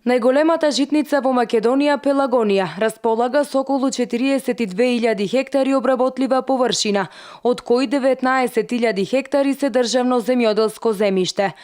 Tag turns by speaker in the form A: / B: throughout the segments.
A: Најголемата житница во Македонија, Пелагонија, располага со околу 42.000 хектари обработлива површина, од кои 19.000 хектари се државно земјоделско земјиште.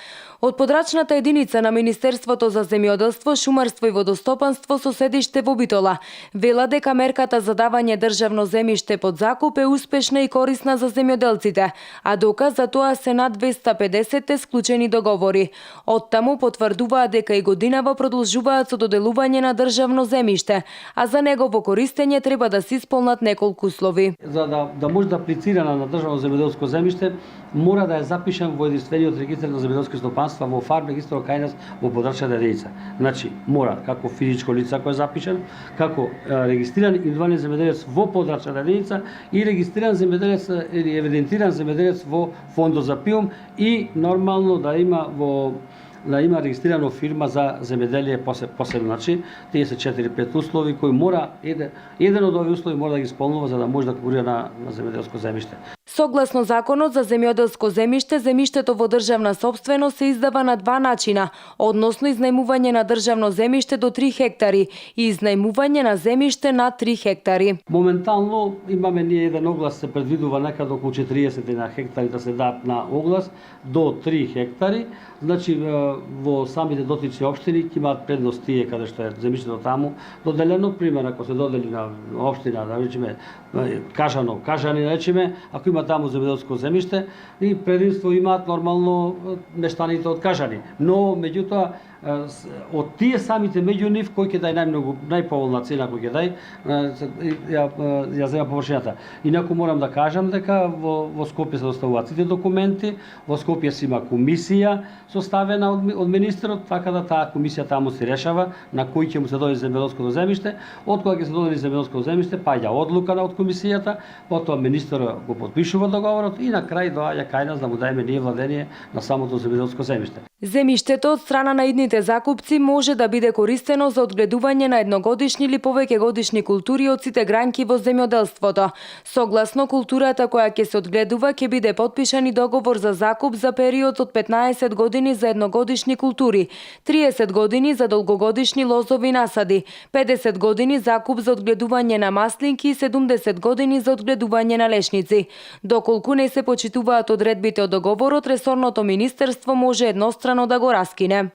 A: Од подрачната единица на Министерството за земјоделство, шумарство и водостопанство со седиште во Битола вела дека мерката за давање државно земјиште под закуп е успешна и корисна за земјоделците, а доказ за тоа се над 250 склучени договори. Оттаму потврдуваат дека и годинава продолжуваат со доделување на државно земјиште, а за негово користење треба да се исполнат неколку услови.
B: За да може да аплицира на државно земјоделско земјиште, мора да е запишан во единствениот регистар на земјоделски стопанства во фарм регистарот кај нас во подрачната единица. Значи, мора како физичко лице кој е запишан, како регистриран индивидуален земјоделец во подрачната единица и регистриран земјоделец или евидентиран земјоделец во фондот за ПИУМ и нормално да има регистрирана фирма за земјоделие посебно. Значи, тие се 4-5 услови кои мора еден од овие услови мора да ги исполнува за да може да конкурира на земјоделско земјиште.
A: Согласно Законот за земјоделско земјиште, земјиштето во државна сопственост се издава на два начина, односно изнајмување на државно земјиште до 3 хектари и изнајмување на земјиште над 3 хектари.
B: Моментално имаме ние еден оглас, се предвидува некаде околу 40 на хектари да се дадат на оглас до 3 хектари. Значи во самите дотични општини ќе имаат предност тие каде што е земјиштето таму доделено, пример ако се додели на општина, да речеме Кажани, речеме, ако има таму земјоделско земјиште, и предимство имаат нормално мештаните од Кажани. Но меѓутоа од тие самите меѓу нив кој ќе дај најповолна цена кој ќе дај ја зема површината. Инаку морам да кажам дека во Скопје се доставуваат сите документи, во Скопје се има комисија составена од министерот, така да таа комисија таму се решава на кој ќе му се додели земјоделското земјиште, од кога ќе се додели земјоделското земјиште, паѓа одлука од комисијата, потоа министерот го потпишува договорот и на крај доаѓа кај нас да му даеме ние владение на самото земјоделско земјиште.
A: Земјиштето од страна на идните закупци може да биде користено за одгледување на едногодишни или повеќе годишни култури од сите гранки во земјоделството. Согласно културата која ќе се одгледува, ќе биде потпишан и договор за закуп за период од 15 години за едногодишни култури, 30 години за долгогодишни лозови насади, 50 години закуп за одгледување на маслинки и 70 години за одгледување на лешници. Доколку не се почитуваат одредбите од договорот, ресорното министерство може еднострано да го раскине.